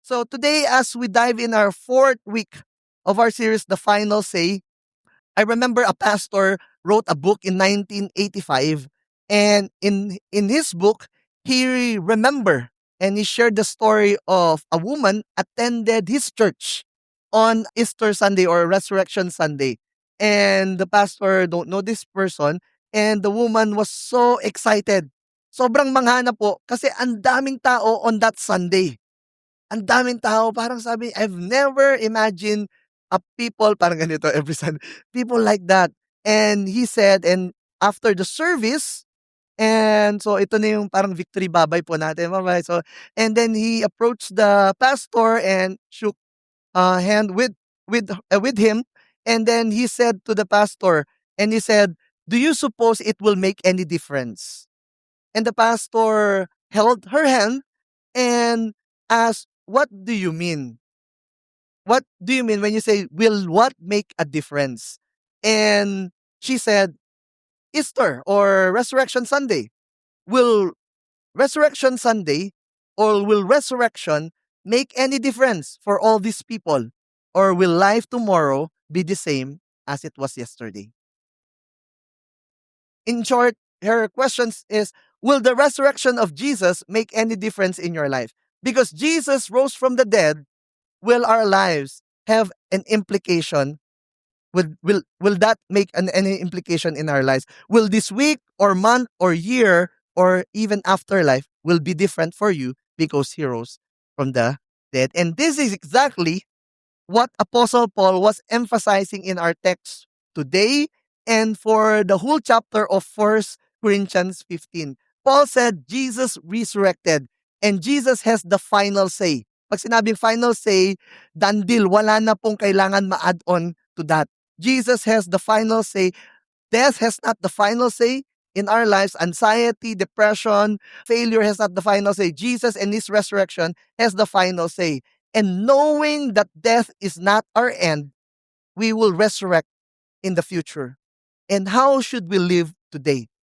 So today, as we dive in our fourth week of our series, The Final Say, I remember a pastor wrote a book in 1985, and in his book, he remember and he shared the story of a woman attended his church on Easter Sunday or Resurrection Sunday. And the pastor don't know this person, and the woman was so excited. Sobrang manghana po kasi ang daming tao on that Sunday. Ang daming tao, parang sabi, I've never imagined a people parang ganito every Sunday, people like that. And he said, and after the service, and so ito na yung parang victory babay po natin, babay. So, and then he approached the pastor and shook hand with him, and then he said to the pastor, and he said, "Do you suppose it will make any difference?" And the pastor held her hand and asked, "What do you mean? What do you mean when you say, will what make a difference?" And she said, "Easter or Resurrection Sunday. Will Resurrection Sunday or will resurrection make any difference for all these people? Or will life tomorrow be the same as it was yesterday?" In short, her questions is, will the resurrection of Jesus make any difference in your life? Because Jesus rose from the dead, will our lives have an implication? Will that make any implication in our lives? Will this week or month or year or even afterlife will be different for you because he rose from the dead? And this is exactly what Apostle Paul was emphasizing in our text today and for the whole chapter of 1 Corinthians 15. Paul said Jesus resurrected and Jesus has the final say. Pag sinabing final say, done deal, wala na pong kailangan ma-add on to that. Jesus has the final say. Death has not the final say in our lives. Anxiety, depression, failure has not the final say. Jesus and his resurrection has the final say. And knowing that death is not our end, we will resurrect in the future. And how should we live today?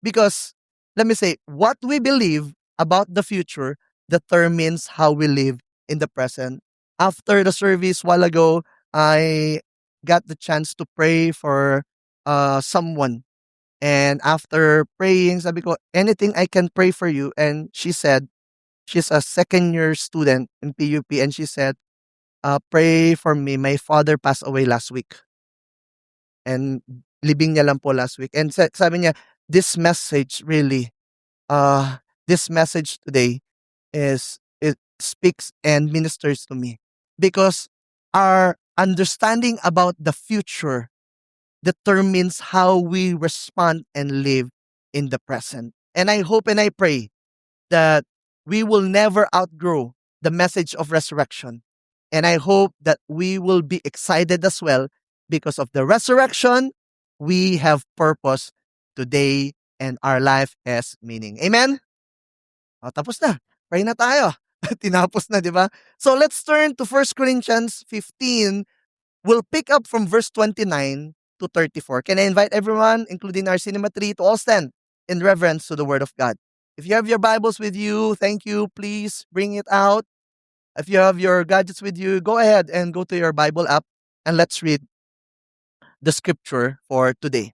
Because, let me say, what we believe about the future determines how we live in the present. After the service a while ago, I got the chance to pray for someone. And after praying, sabi ko, anything I can pray for you. And she said, she's a second year student in PUP. And she said, pray for me. My father passed away last week. And libing niya lang po last week. And sabi niya, this message really, this message today it speaks and ministers to me. Because our understanding about the future determines how we respond and live in the present. And I hope and I pray that we will never outgrow the message of resurrection. And I hope that we will be excited as well because of the resurrection. We have purpose today and our life has meaning. Amen? O, tapos na. Pray na tayo. Tinapos na, di ba? So let's turn to 1 Corinthians 15. We'll pick up from verse 29 to 34. Can I invite everyone, including our cinema tree, to all stand in reverence to the Word of God? If you have your Bibles with you, thank you. Please bring it out. If you have your gadgets with you, go ahead and go to your Bible app and let's read the scripture for today.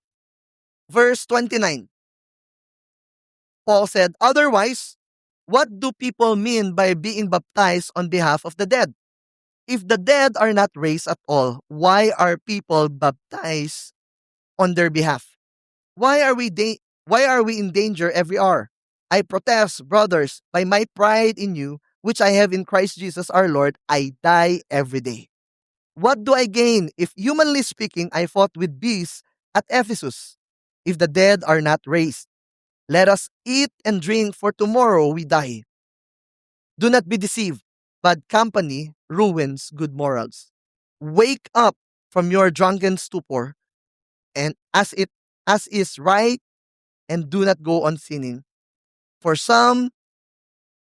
Verse 29. Paul said, "Otherwise, what do people mean by being baptized on behalf of the dead? If the dead are not raised at all, why are people baptized on their behalf? Why are we in danger every hour? I protest, brothers, by my pride in you, which I have in Christ Jesus our Lord, I die every day. What do I gain if, humanly speaking, I fought with beasts at Ephesus? If the dead are not raised, let us eat and drink, for tomorrow we die. Do not be deceived. Bad company ruins good morals. Wake up from your drunken stupor, and as is right, and do not go on sinning. For some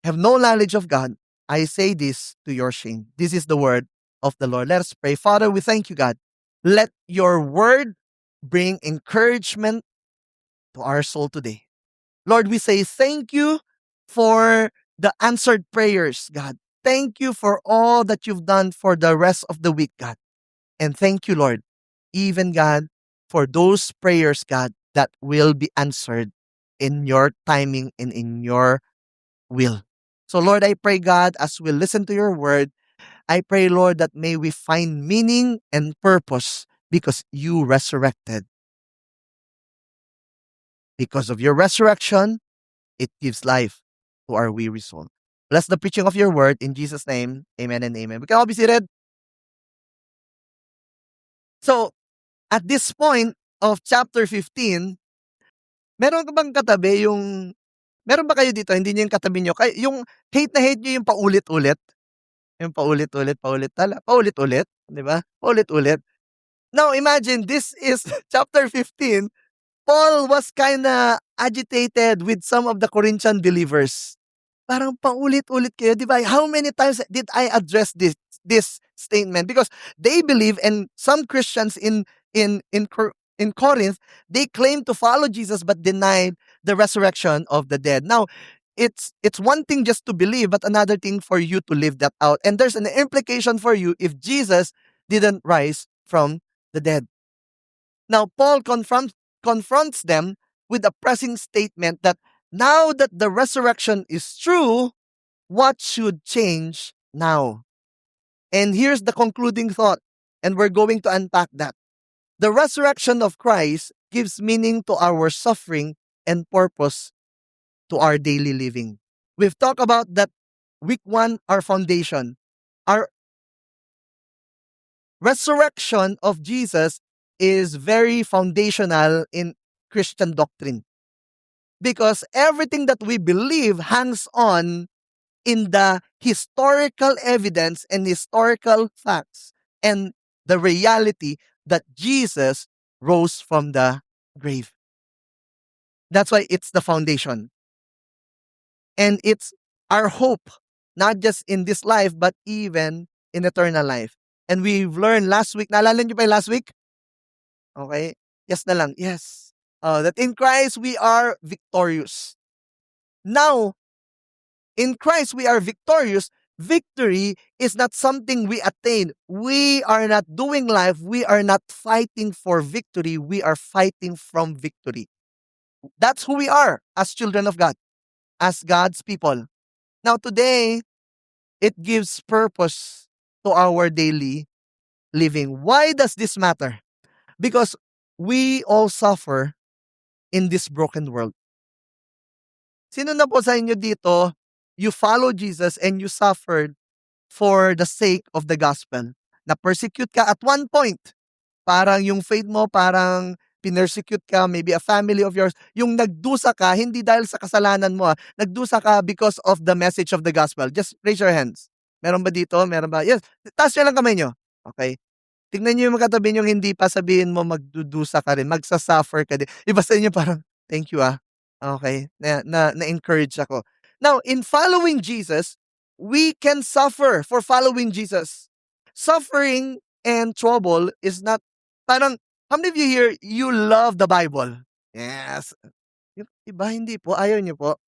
have no knowledge of God. I say this to your shame." This is the word of the Lord. Let us pray. Father, we thank you, God. Let your word bring encouragement to our soul today. Lord, we say thank you for the answered prayers, God. thank you for all that you've done for the rest of the week, God. And thank you, Lord, even God, for those prayers, God, that will be answered in your timing and in your will. So, Lord, I pray, God, as we listen to your word, I pray, Lord, that may we find meaning and purpose because you resurrected. Because of your resurrection, it gives life to our weary soul. Bless the preaching of your word in Jesus' name. Amen and amen. We can all be seated. So, at this point of chapter 15, meron ka bang katabi meron ba kayo dito, hindi niyo yung katabi niyo, yung hate na hate niyo yung paulit-ulit? Yung paulit-ulit, paulit-ulit, 'di ba? Paulit-ulit. Now imagine this is chapter 15. Paul was kinda agitated with some of the Corinthian believers. Parang paulit-ulit kayo, 'di ba? How many times did I address this statement? Because they believe, and some Christians in Corinth, they claim to follow Jesus but denied the resurrection of the dead. Now, it's one thing just to believe, but another thing for you to live that out. And there's an implication for you if Jesus didn't rise from the dead. Now, Paul confronts them with a pressing statement that now that the resurrection is true, what should change now? And here's the concluding thought, and we're going to unpack that. The resurrection of Christ gives meaning to our suffering and purpose to our daily living. We've talked about that week one, our foundation. Our resurrection of Jesus is very foundational in Christian doctrine because everything that we believe hangs on in the historical evidence and historical facts and the reality that Jesus rose from the grave. That's why it's the foundation. And it's our hope, not just in this life, but even in eternal life. And we've learned last week, naalala niyo pa yung last week? Okay? Yes na lang. Yes. That in Christ we are victorious. Now, in Christ we are victorious. Victory is not something we attain. We are not doing life. We are not fighting for victory. We are fighting from victory. That's who we are as children of God, as God's people. Now, today, it gives purpose to our daily living. Why does this matter? Because we all suffer in this broken world. Sino na po sa inyo dito, you follow Jesus and you suffered for the sake of the gospel? Na-persecute ka at one point. Parang yung faith mo, parang pinersecute ka, maybe a family of yours. Yung nagdusa ka, hindi dahil sa kasalanan mo. Nagdusa ka because of the message of the gospel. Just raise your hands. Meron ba dito? Meron ba? Yes. Taas nyo lang kamay nyo. Okay. Tignan nyo yung magkatabi nyo, hindi pa sabihin mo magdudusa ka rin, magsasuffer ka din. Iba sa inyo parang, thank you ah. Okay, na-encourage ako. Now, in following Jesus, we can suffer for following Jesus. Suffering and trouble is not, parang, how many of you here, you love the Bible? Yes. Yung iba, hindi po, ayaw nyo po.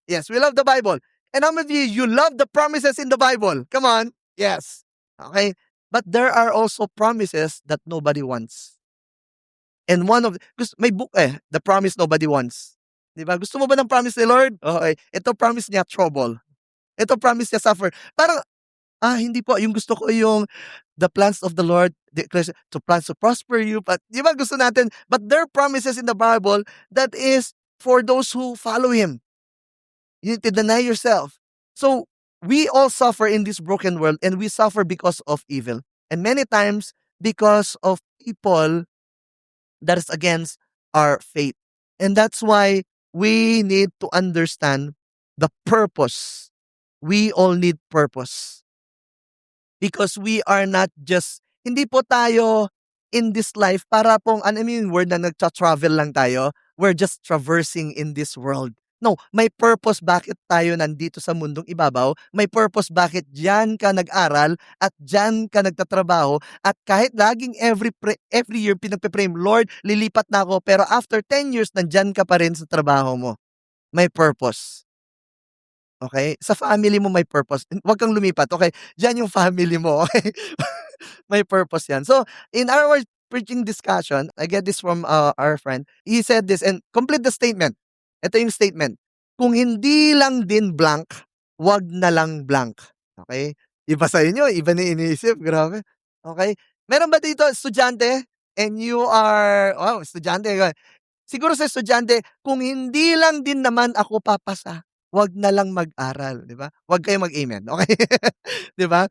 Yes, we love the Bible. And how many of you love the promises in the Bible? Come on. Yes. Okay. But there are also promises that nobody wants. And one of, because may book The Promise Nobody Wants. Diba? Gusto mo ba ng promise ni Lord? Okay. Ito promise niya, trouble. Ito promise niya, suffer. Parang, hindi po. Yung gusto ko yung the plans of the Lord, to plans to prosper you. But, di ba gusto natin? But there are promises in the Bible that is for those who follow Him. You need to deny yourself. So, we all suffer in this broken world, and we suffer because of evil. And many times, because of people that is against our faith. And that's why we need to understand the purpose. We all need purpose. Because we are not just, hindi po tayo in this life para pong, ano yung word na nagtra-travel lang tayo? We're just traversing in this world. No, may purpose bakit tayo nandito sa mundong ibabaw. May purpose bakit dyan ka nag-aral at dyan ka nagtatrabaho. At kahit laging every year pinagpe-pray, Lord, lilipat na ako. Pero after 10 years, nandyan ka pa rin sa trabaho mo. May purpose. Okay? Sa family mo may purpose. Huwag kang lumipat, okay? Diyan yung family mo, okay? May purpose yan. So, in our preaching discussion, I get this from our friend. He said this and complete the statement. Ito yung statement. Kung hindi lang din blank, wag na lang blank. Okay? Iba sa inyo, iba na iniisip. Grabe. Okay? Meron ba dito estudyante? And you are, wow, estudyante. Siguro sa estudyante, kung hindi lang din naman ako papasa, wag na lang mag-aral, 'di ba? Wag kayong mag-amen, okey? 'Di ba?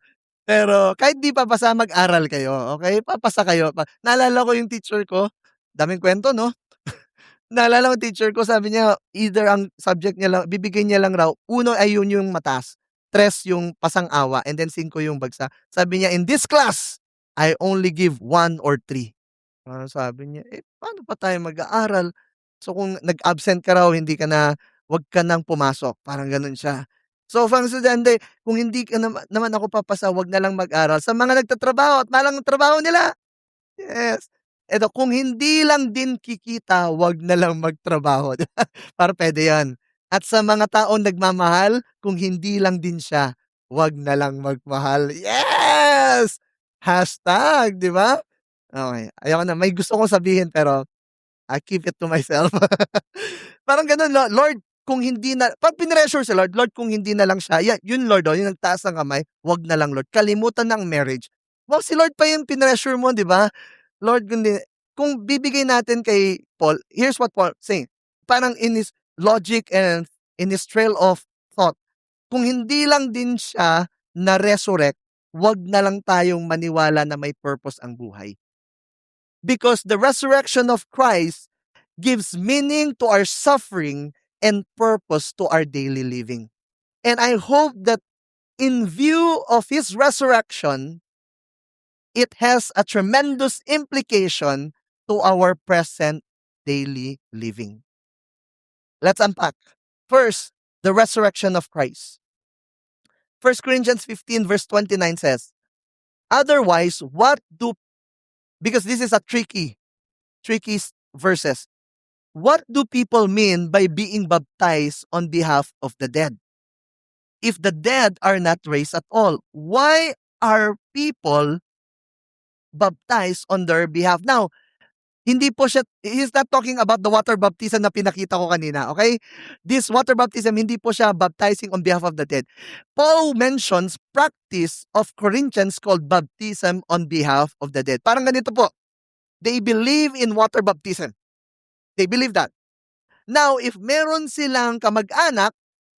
Pero kahit di papasa, mag-aral kayo, okey? Papasa kayo naalala ko yung teacher ko, daming kuwento 'no? Naalala ko teacher ko sabi niya either ang subject niya lang bibigay niya lang raw, 1 ay yun yung mataas, 3 yung pasang-awa, and then 5 yung bagsak. Sabi niya, "In this class, I only give 1 or 3." Sabi niya, "Eh, paano pa tayo mag-aaral? So, kung nag-absent ka raw hindi ka na 'wag ka ng pumasok." Parang gano'n siya. So, pang estudyante, kung hindi ka naman ako papasa, 'wag na lang mag-aral. Sa mga nagtatrabaho at mahal ang trabaho nila, yes. Eto, kung hindi lang din kikita, 'wag na lang magtrabaho, 'di ba? Parang puwede 'yan. At sa mga taong nagmamahal, kung hindi lang din siya, 'wag na lang magmahal. Yes! Hashtag, 'di ba? Okey, ayoko na, may gusto kong sabihin pero I keep it to myself. Parang gano'n, Lord, kung hindi na 'pag pinressure si Lord, Lord kung hindi na lang siya, yun Lord, yung nagtaas ng kamay, "Wag na lang Lord." Kalimutan ng marriage. Wow, si Lord pa yung pinressure mo, 'di ba? Lord kundi kung bibigay natin kay Paul, here's what Paul saying, parang in his logic and in his trail of thought, kung hindi lang din siya na-resurrect, 'wag na lang tayong maniwala na may purpose ang buhay. Because the resurrection of Christ gives meaning to our suffering and purpose to our daily living. And I hope that in view of his resurrection, it has a tremendous implication to our present daily living. Let's unpack. First, the resurrection of Christ. 1 Corinthians 15 verse 29 says, "Otherwise, because this is a tricky verses. What do people mean by being baptized on behalf of the dead? If the dead are not raised at all, why are people baptized on their behalf?" Now, hindi po siya, he's not talking about the water baptism na pinakita ko kanina, okay? This water baptism, hindi po siya baptizing on behalf of the dead. Paul mentions practice of Corinthians called baptism on behalf of the dead. Parang ganito po, they believe in water baptism. They believe that. Now, if meron silang kamag-anak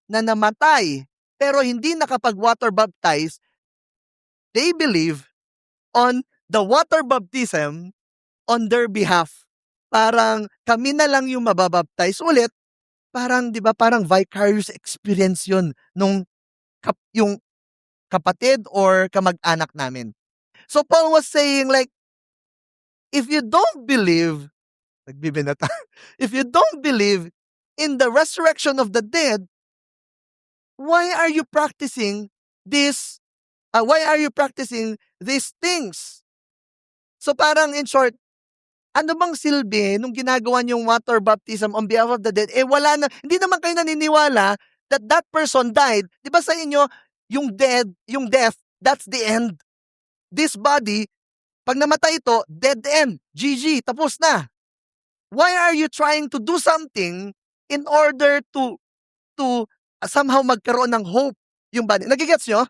na namatay pero hindi nakapag-water baptize, they believe on the water baptism on their behalf. Parang kami na lang yung mababaptize ulit, parang 'di ba, parang vicarious experience 'yun nung yung kapatid or kamag-anak namin. So Paul was saying like, if you don't believe, nagbibinata, if you don't believe in the resurrection of the dead, why are you practicing this? Why are you practicing these things? So parang in short, ano bang silbi nung ginagawa niyong water baptism on behalf of the dead, eh wala na, hindi naman kayo naniniwala that that person died. 'Di ba sa inyo, yung death, that's the end. This body, pag namatay ito, dead end. GG, tapos na. Why are you trying to do something in order to somehow magkaroon ng hope yung body? Nagigets nyo?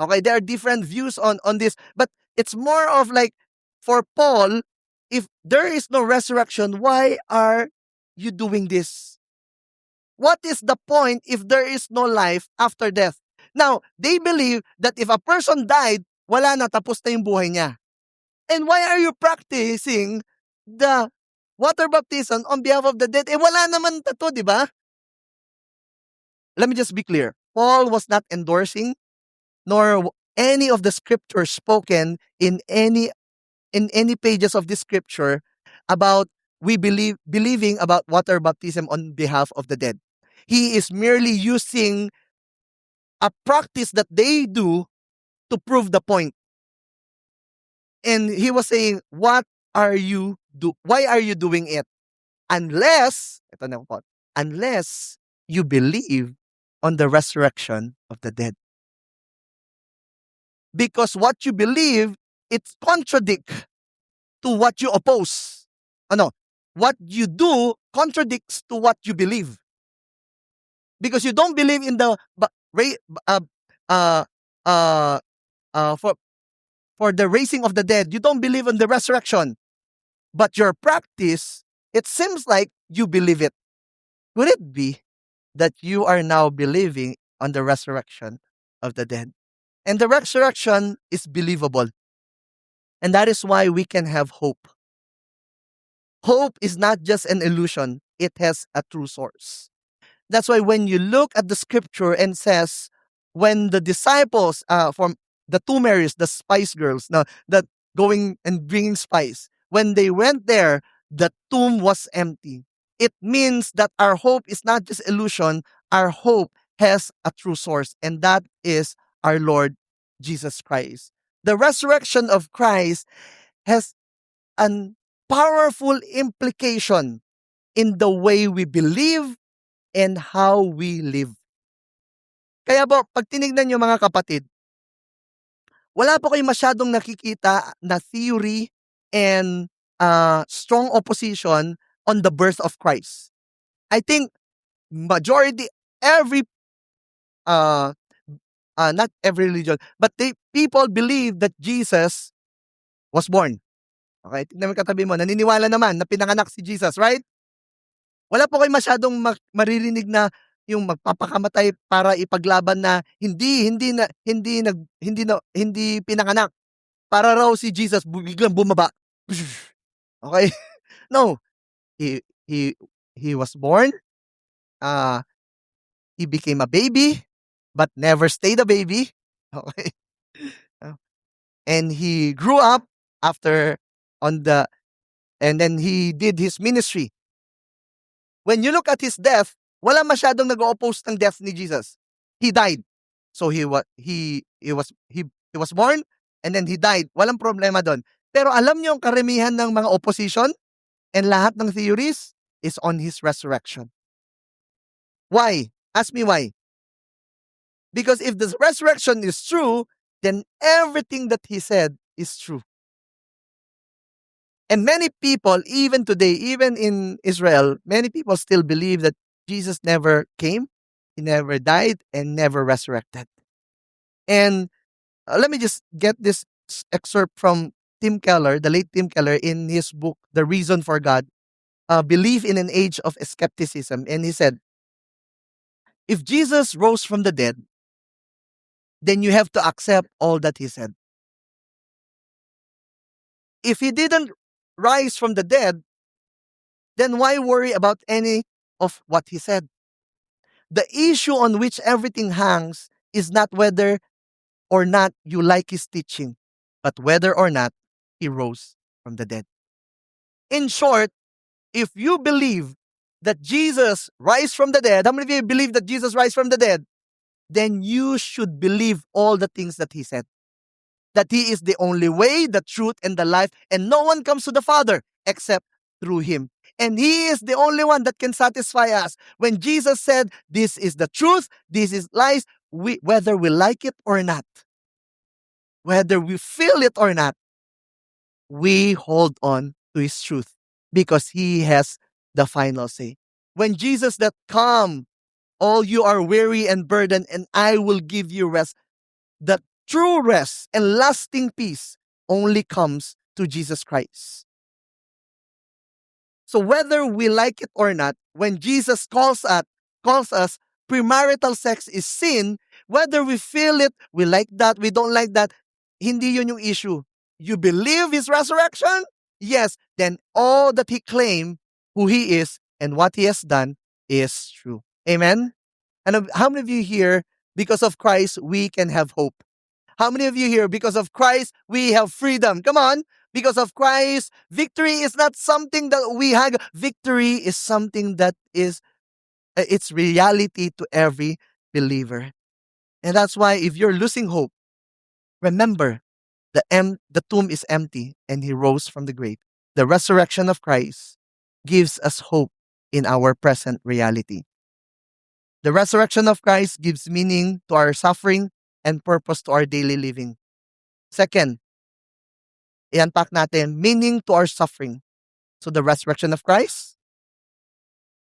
Okay, there are different views on this, but it's more of like, for Paul, if there is no resurrection, why are you doing this? What is the point if there is no life after death? Now, they believe that if a person died, wala na, tapos na yung buhay niya. And why are you practicing the water baptism on behalf of the dead? Eh wala naman to, di ba? Let me just be clear. Paul was not endorsing nor any of the scriptures spoken in any pages of the scripture about believing about water baptism on behalf of the dead. He is merely using a practice that they do to prove the point. And he was saying, why are you doing it? Unless, ito na po, unless you believe on the resurrection of the dead. Because what you believe, it contradicts to what you oppose. Ano? What you do contradicts to what you believe. Because you don't believe in the uh, uh, uh, for the raising of the dead. You don't believe in the resurrection. But your practice, it seems like you believe it. Could it be that you are now believing on the resurrection of the dead? And the resurrection is believable. And that is why we can have hope. Hope is not just an illusion, it has a true source. That's why when you look at the scripture and says, when the disciples from the two Marys, the spice girls, now that going and bringing spice, when they went there, the tomb was empty. It means that our hope is not just illusion, our hope has a true source, and that is our Lord Jesus Christ. The resurrection of Christ has a powerful implication in the way we believe and how we live. Kaya po, pag tinignan nyo mga kapatid, wala po kayong masyadong nakikita na theory and strong opposition on the birth of Christ. I think majority, not every religion, but people believe that Jesus was born. Okay, tignan mo katabi mo, naniniwala naman na pinanganak si Jesus, right? Wala po kayong masyadong maririnig na yung magpapakamatay para ipaglaban na hindi pinanganak para raw si Jesus biglang bumaba. Okay? No. He was born, he became a baby but never stayed a baby. Okay? And he grew up and then he did his ministry. When you look at his death, wala masyadong nag-oppose ng death ni Jesus. He died. So he was born and then he died. Walang problema doon. Pero alam niyo ang karamihan ng mga opposition and lahat ng theories is on his resurrection. Why? Ask me why. Because if the resurrection is true, then everything that he said is true. And many people, even today, even in Israel, many people still believe that Jesus never came, he never died, and never resurrected. And let me just get this excerpt from Tim Keller, the late Tim Keller, in his book, The Reason for God, Belief in an Age of Skepticism. And he said, if Jesus rose from the dead, then you have to accept all that he said. If he didn't rise from the dead, then why worry about any of what he said? The issue on which everything hangs is not whether or not you like his teaching, but whether or not he rose from the dead. In short, if you believe that Jesus rise from the dead, how many of you believe that Jesus rise from the dead? Then you should believe all the things that he said. That he is the only way, the truth, and the life, and no one comes to the Father except through him. And he is the only one that can satisfy us. When Jesus said, this is the truth, this is life, whether we like it or not, whether we feel it or not, we hold on to his truth because he has the final say. When Jesus said, come, all you are weary and burdened, and I will give you rest. The true rest and lasting peace only comes to Jesus Christ. So whether we like it or not, when Jesus calls us, premarital sex is sin, whether we feel it, we like that, we don't like that, hindi yun yung issue. You believe his resurrection? Yes, then all that he claimed, who he is, and what he has done is true. Amen? And how many of you here, because of Christ, we can have hope? How many of you here, because of Christ, we have freedom? Come on. Because of Christ, victory is not something that we have. Victory is something that is, it's reality to every believer. And that's why if you're losing hope, remember, the tomb is empty and he rose from the grave. The resurrection of Christ gives us hope in our present reality. The resurrection of Christ gives meaning to our suffering and purpose to our daily living. Second, i-unpack natin, meaning to our suffering. So the resurrection of Christ,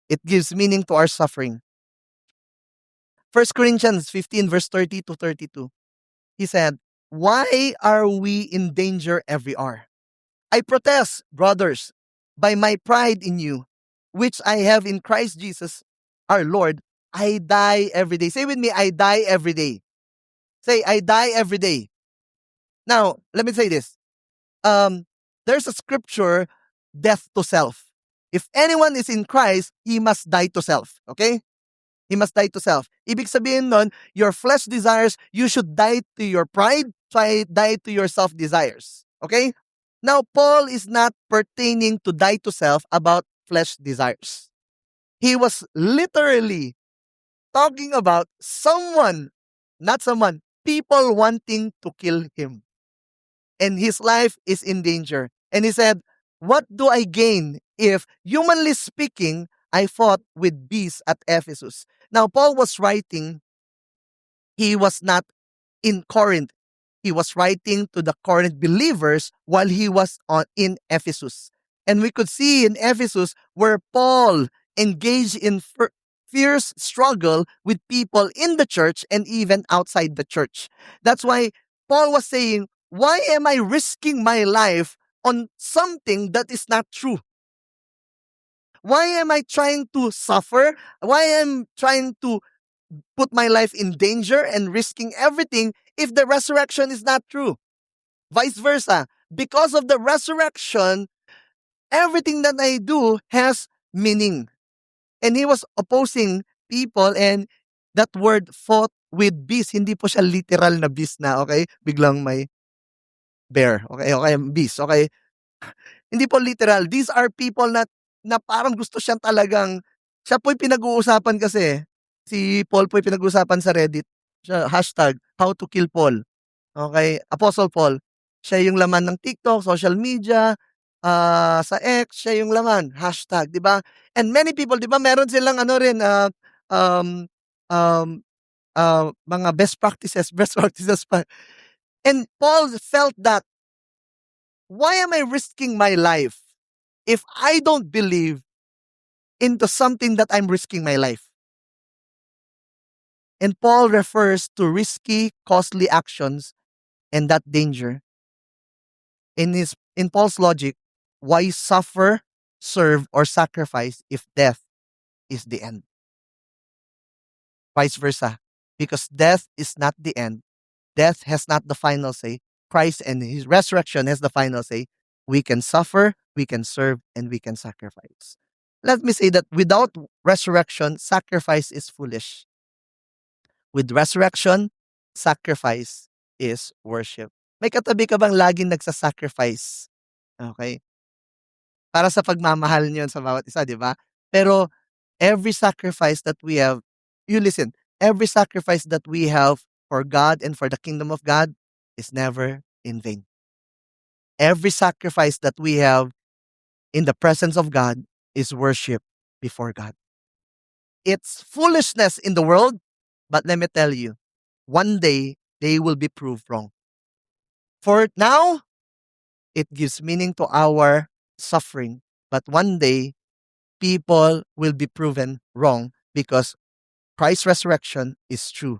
it gives meaning to our suffering. 1 Corinthians 15 verse 30 to 32. He said, "Why are we in danger every hour? I protest, brothers, by my pride in you, which I have in Christ Jesus our Lord. I die every day." Say with me, I die every day. Say, I die every day. Now, let me say this. There's a scripture, death to self. If anyone is in Christ, he must die to self. Okay? He must die to self. Ibig sabihin nun, your flesh desires, you should die to your pride, die to your self desires. Okay? Now, Paul is not pertaining to die to self about flesh desires. He was literally talking about someone, not someone, people wanting to kill him. And his life is in danger. And he said, "What do I gain if, humanly speaking, I fought with beasts at Ephesus?" Now, Paul was writing, he was not in Corinth. He was writing to the Corinth believers while he was in Ephesus. And we could see in Ephesus where Paul engaged in fierce struggle with people in the church and even outside the church. That's why Paul was saying, why am I risking my life on something that is not true? Why am I trying to suffer? Why am I trying to put my life in danger and risking everything if the resurrection is not true? Vice versa. Because of the resurrection, everything that I do has meaning. And he was opposing people, and that word fought with beast, hindi po siya literal na beast na, okay? Biglang may bear, okay? Okay, beast, okay? Hindi po literal. These are people na parang gusto siyang talagang, siya po'y pinag-uusapan kasi. Si Paul po'y pinag-uusapan sa Reddit. Siya, hashtag, how to kill Paul. Okay? Apostle Paul. Siya yung laman ng TikTok, social media, sa X, siya yung laman. Hashtag, di ba? And many people, di ba, meron silang ano rin, um, um, mga best practices pa. And Paul felt that, why am I risking my life if I don't believe into something that I'm risking my life? And Paul refers to risky, costly actions and that danger. In Paul's logic, why suffer, serve, or sacrifice if death is the end? Vice versa. Because death is not the end. Death has not the final say. Christ and his resurrection has the final say. We can suffer, we can serve, and we can sacrifice. Let me say that without resurrection, sacrifice is foolish. With resurrection, sacrifice is worship. May katabi ka bang laging nagsasacrifice? Okay? Para sa pagmamahal niyo sa bawat isa, di ba? Pero every sacrifice that we have, you listen, every sacrifice that we have for God and for the kingdom of God is never in vain. Every sacrifice that we have in the presence of God is worship before God. It's foolishness in the world, but let me tell you, one day they will be proved wrong. For now, it gives meaning to our suffering, but one day people will be proven wrong because Christ's resurrection is true.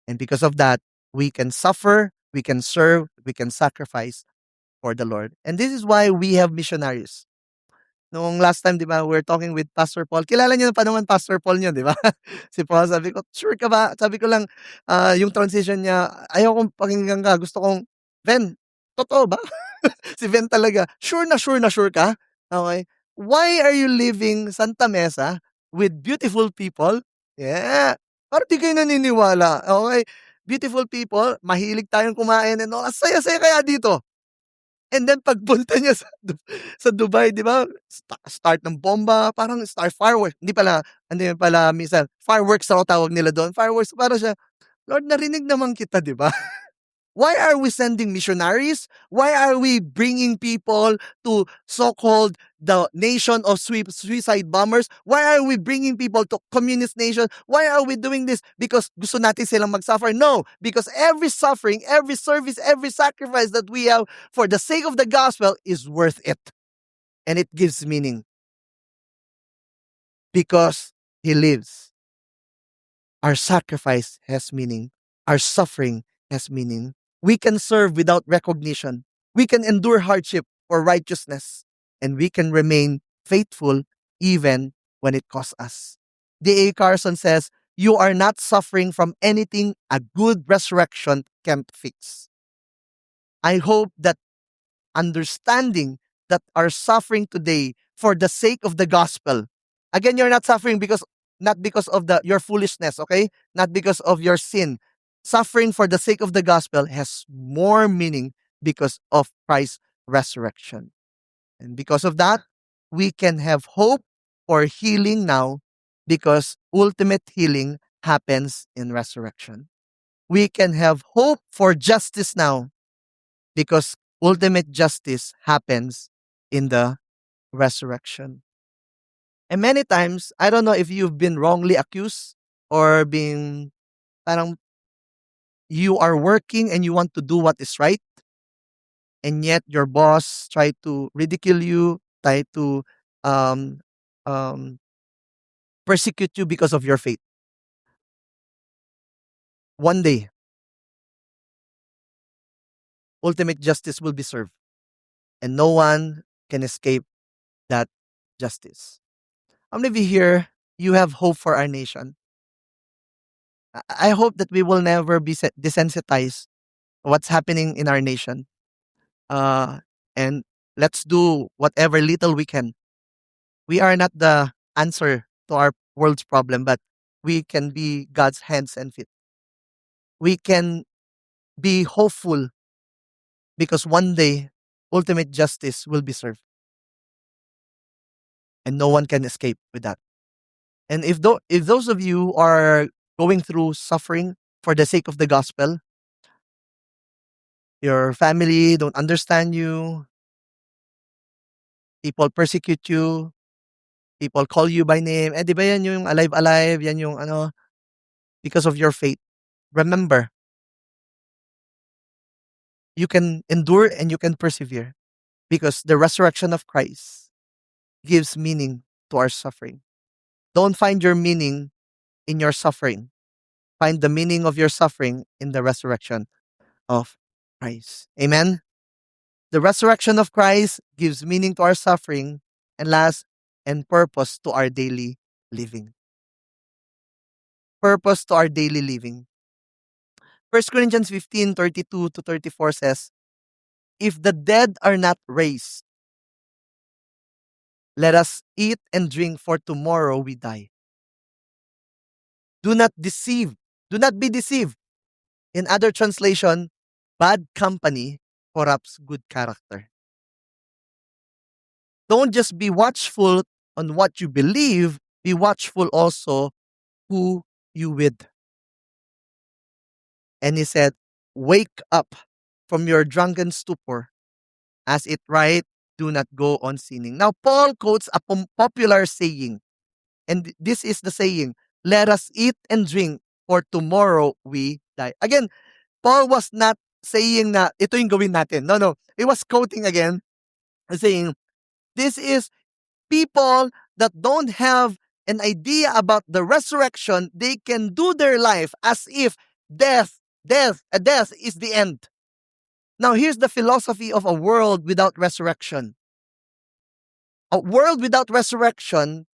And because of that, we can suffer, we can serve, we can sacrifice for the Lord. And this is why we have missionaries. Noong last time, di ba, we're talking with Pastor Paul. Kilala niyo pa naman Pastor Paul niyo, di ba? Si Paul, sabi ko, sure ka ba? Sabi ko lang, yung transition niya, ayaw kong pakinggan ka. Gusto kong, Ben, totoo ba? Si Ben talaga, sure ka? Okay. Why are you leaving Santa Mesa with beautiful people? Yeah. Parang di kayo naniniwala. Okay. Beautiful people, mahilig tayong kumain and all. Saya-saya kaya dito. And then pagpunta niya sa Dubai, 'di ba? Start ng bomba, parang start fireworks. Hindi pala minsan fireworks raw tawag nila doon. Fireworks para siya, Lord, narinig naman kita, 'di ba? Why are we sending missionaries? Why are we bringing people to so-called the nation of suicide bombers? Why are we bringing people to communist nation? Why are we doing this? Because gusto natin silang mag-suffer? No, because every suffering, every service, every sacrifice that we have for the sake of the gospel is worth it. And it gives meaning because He lives. Our sacrifice has meaning. Our suffering has meaning. We can serve without recognition. We can endure hardship for righteousness. And we can remain faithful even when it costs us. D.A. Carson says, "You are not suffering from anything a good resurrection can't fix." I hope that understanding that are suffering today for the sake of the gospel. Again, you're not suffering because not because of your foolishness, okay? Not because of your sin. Suffering for the sake of the gospel has more meaning because of Christ's resurrection. And because of that, we can have hope for healing now because ultimate healing happens in resurrection. We can have hope for justice now because ultimate justice happens in the resurrection. And many times, I don't know if you've been wrongly accused or being parang you are working and you want to do what is right, and yet your boss try to ridicule you, try to um, um, persecute you because of your faith. One day, ultimate justice will be served, and no one can escape that justice. How many of you here, you have hope for our nation? I hope that we will never be desensitized what's happening in our nation. And let's do whatever little we can. We are not the answer to our world's problem, but we can be God's hands and feet. We can be hopeful because one day ultimate justice will be served. And no one can escape with that. And if those of you are going through suffering for the sake of the gospel, your family don't understand you, people persecute you, people call you by name, di ba yan yung alive, yan yung ano, because of your faith. Remember, you can endure and you can persevere because the resurrection of Christ gives meaning to our suffering. Don't find your meaning in your suffering. Find the meaning of your suffering in the resurrection of Christ. Amen? The resurrection of Christ gives meaning to our suffering and last, and purpose to our daily living. Purpose to our daily living. 1 Corinthians 15:32-34 says, "If the dead are not raised, let us eat and drink, for tomorrow we die." Do not deceive. Do not be deceived. In other translation, bad company corrupts good character. Don't just be watchful on what you believe, be watchful also who you with. And he said, "Wake up from your drunken stupor. As it right, do not go on sinning." Now, Paul quotes a popular saying. And this is the saying, "Let us eat and drink, for tomorrow we die." Again, Paul was not saying na ito yung gawin natin. No, no. He was quoting again, saying, this is people that don't have an idea about the resurrection. They can do their life as if death is the end. Now, here's the philosophy of a world without resurrection. A world without resurrection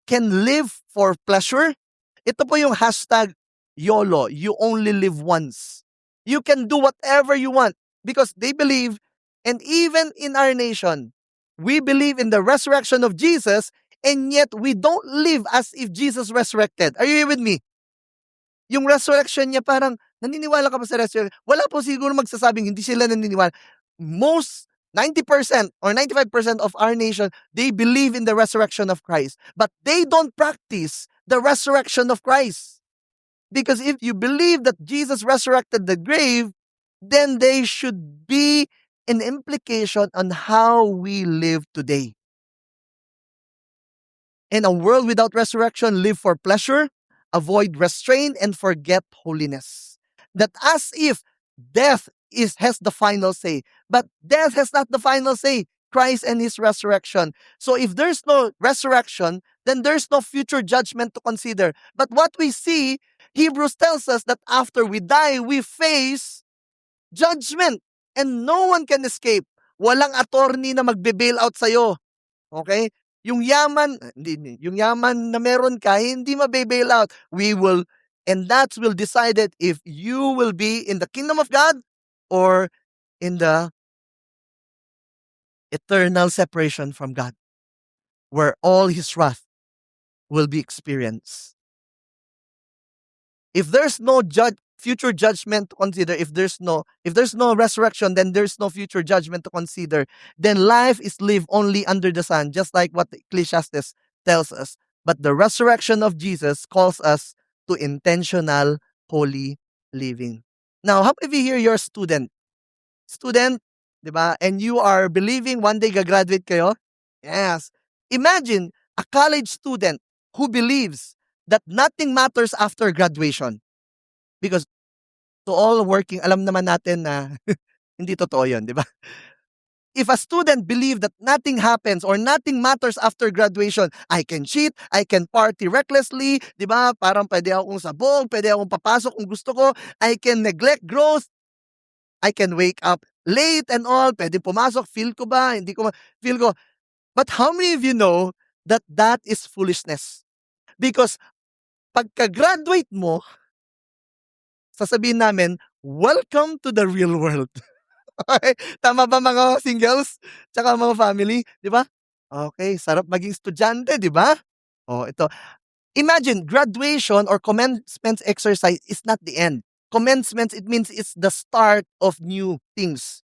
can live for pleasure. Ito po yung hashtag YOLO, you only live once. You can do whatever you want because they believe, and even in our nation, we believe in the resurrection of Jesus, and yet we don't live as if Jesus resurrected. Are you here with me? Yung resurrection niya parang, naniniwala ka ba sa resurrection? Wala po siguro magsasabing hindi sila naniniwala. Most 90% or 95% of our nation, they believe in the resurrection of Christ. But they don't practice the resurrection of Christ. Because if you believe that Jesus resurrected the grave, then they should be an implication on how we live today. In a world without resurrection, live for pleasure, avoid restraint, and forget holiness. That as if death has the final say. But death has not the final say. Christ and his resurrection. So if there's no resurrection, then there's no future judgment to consider. But what we see, Hebrews tells us that after we die, we face judgment. And no one can escape. Walang attorney na magbe-bail out sa'yo. Okay? Yung yaman, yung yaman na meron ka, hindi mabe-bail out. And that will decide it if you will be in the kingdom of God or in the eternal separation from God, where all his wrath will be experienced. If there's no future judgment to consider, if there's no resurrection, then there's no future judgment to consider. Then life is lived only under the sun, just like what Ecclesiastes tells us. But the resurrection of Jesus calls us to intentional holy living. Now, how if you hear you're a student? Student, di ba? And you are believing one day gagraduate kayo? Yes. Imagine a college student who believes that nothing matters after graduation. Because to all working, alam naman natin na hindi totoo yun, di ba? If a student believe that nothing happens or nothing matters after graduation, I can cheat, I can party recklessly, di ba? Parang pwede akong sabog, pwede akong papasok kung gusto ko, I can neglect growth, I can wake up late and all, pwede pumasok, feel ko ba, hindi ko feel ko. But how many of you know that that is foolishness? Because pagka-graduate mo, sasabihin namin, welcome to the real world. Okay? Tama ba mga singles? Tsaka mga family? Di ba? Okay, sarap maging estudyante, di ba? Oh, ito. Imagine, graduation or commencement exercise is not the end. Commencement, it means it's the start of new things.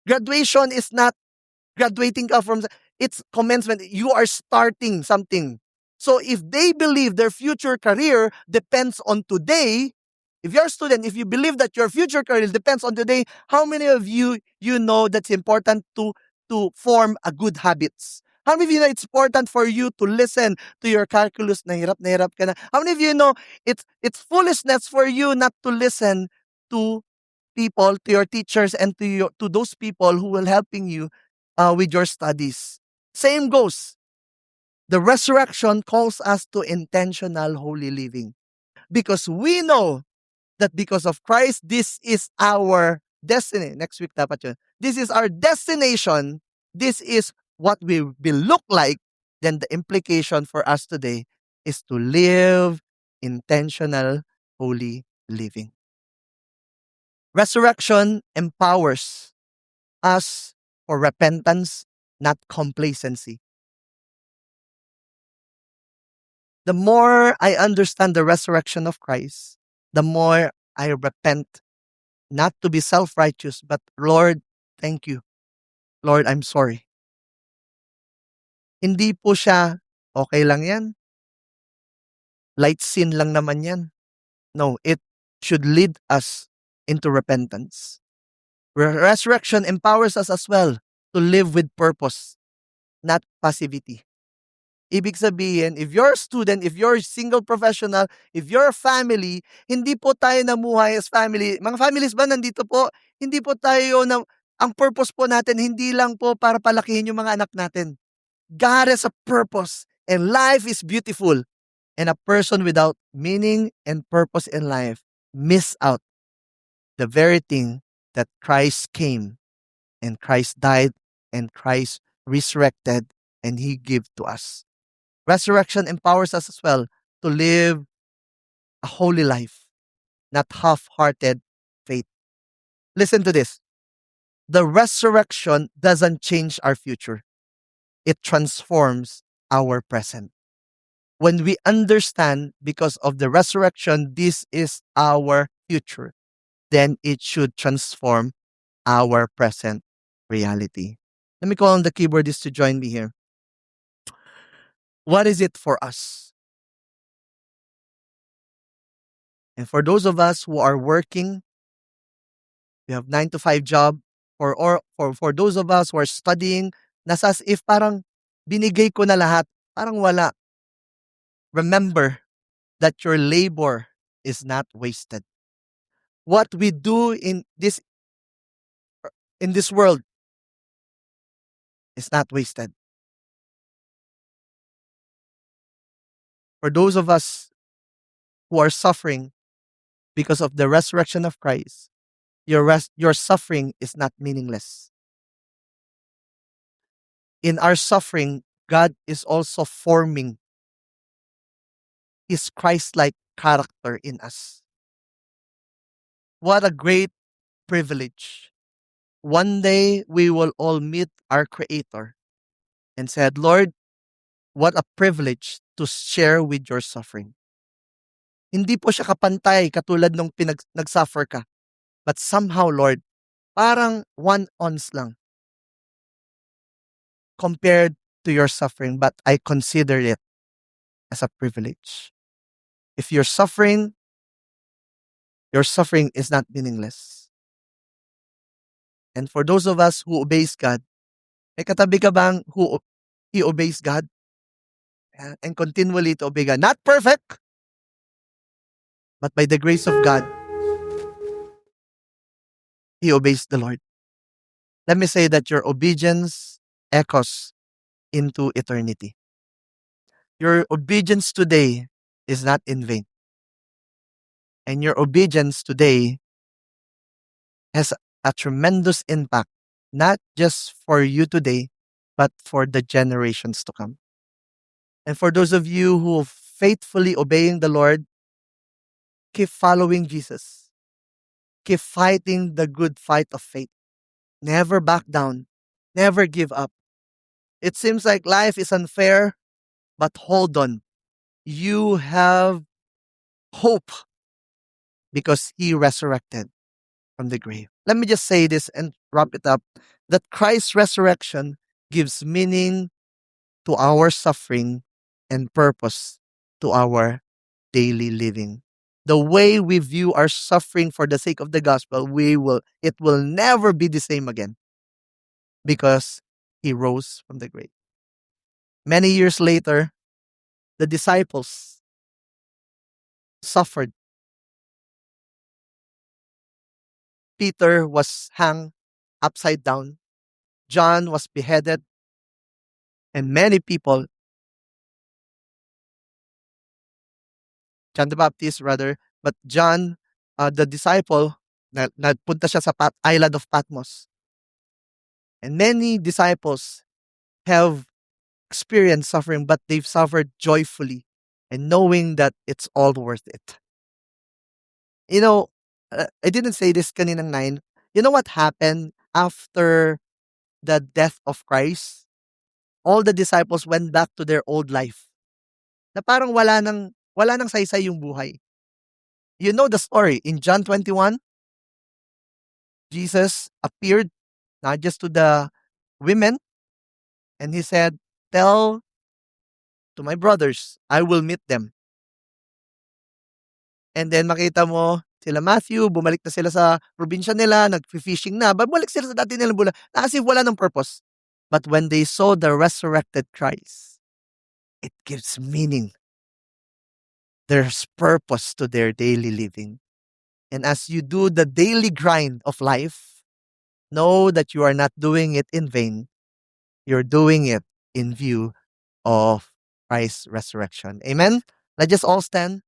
Graduation is not graduating ka from, it's commencement. You are starting something. So if they believe their future career depends on today, if you're a student, if you believe that your future career depends on today, how many of you know that's important to form a good habits? How many of you know it's important for you to listen to your calculus na hirap ka na? How many of you know it's foolishness for you not to listen to people, to your teachers, and to those people who will helping you with your studies? Same goes. The resurrection calls us to intentional holy living because we know that because of Christ, this is our destiny. Next week dapat yun. This is our destination. This is what we will look like. Then the implication for us today is to live intentional holy living. Resurrection empowers us for repentance, not complacency. The more I understand the resurrection of Christ, the more I repent, not to be self-righteous, but Lord, thank you. Lord, I'm sorry. Hindi po siya, okay lang yan. Light sin lang naman yan. No, it should lead us into repentance. Resurrection empowers us as well to live with purpose, not passivity. Ibig sabihin, if you're a student, if you're a single professional, if you're a family, hindi po tayo namuhay as family. Mga families ba nandito po? Hindi po tayo ang purpose po natin, hindi lang po para palakihin yung mga anak natin. God has a purpose and life is beautiful. And a person without meaning and purpose in life miss out the very thing that Christ came and Christ died and Christ resurrected and he gave to us. Resurrection empowers us as well to live a holy life, not half-hearted faith. Listen to this. The resurrection doesn't change our future. It transforms our present. When we understand because of the resurrection, this is our future, then it should transform our present reality. Let me call on the keyboardist to join me here. What is it for us? And for those of us who are working, We have 9 to 5 job. For those of us who are studying, nasa as if parang binigay ko na lahat. Parang wala. Remember that your labor is not wasted. What we do in this world is not wasted. For those of us who are suffering because of the resurrection of Christ, your suffering is not meaningless. In our suffering, God is also forming his Christ-like character in us. What a great privilege. One day we will all meet our Creator and said, Lord, what a privilege to share with your suffering. Hindi po siya kapantay katulad nung nagsuffer ka. But somehow, Lord, parang 1 ounce lang compared to your suffering, but I consider it as a privilege. If you're suffering, your suffering is not meaningless. And for those of us who obeys God, may katabi ka bang he obeys God? And continually to obey God. Not perfect, but by the grace of God, he obeys the Lord. Let me say that your obedience echoes into eternity. Your obedience today is not in vain. And your obedience today has a tremendous impact, not just for you today, but for the generations to come. And for those of you who are faithfully obeying the Lord, keep following Jesus. Keep fighting the good fight of faith. Never back down. Never give up. It seems like life is unfair, but hold on. You have hope because he resurrected from the grave. Let me just say this and wrap it up, that Christ's resurrection gives meaning to our suffering and purpose to our daily living. The way we view our suffering for the sake of the gospel, it will never be the same again because he rose from the grave. Many years later, the disciples suffered. Peter was hung upside down. John was beheaded. And many people, John the Baptist rather, but John, the disciple, nagpunta siya sa island of Patmos. And many disciples have experienced suffering, but they've suffered joyfully and knowing that it's all worth it. You know, I didn't say this kaninang 9. You know what happened after the death of Christ? All the disciples went back to their old life. Na parang wala nang saysay yung buhay. You know the story. In John 21, Jesus appeared not just to the women, and he said, tell to my brothers, I will meet them. And then makita mo, sila Matthew, bumalik na sila sa probinsya nila, nag-fishing na, bumalik sila sa dati nilang bula, as if wala ng purpose. But when they saw the resurrected Christ, it gives meaning. There's purpose to their daily living. And as you do the daily grind of life, know that you are not doing it in vain. You're doing it in view of Christ's resurrection. Amen? Let's just all stand.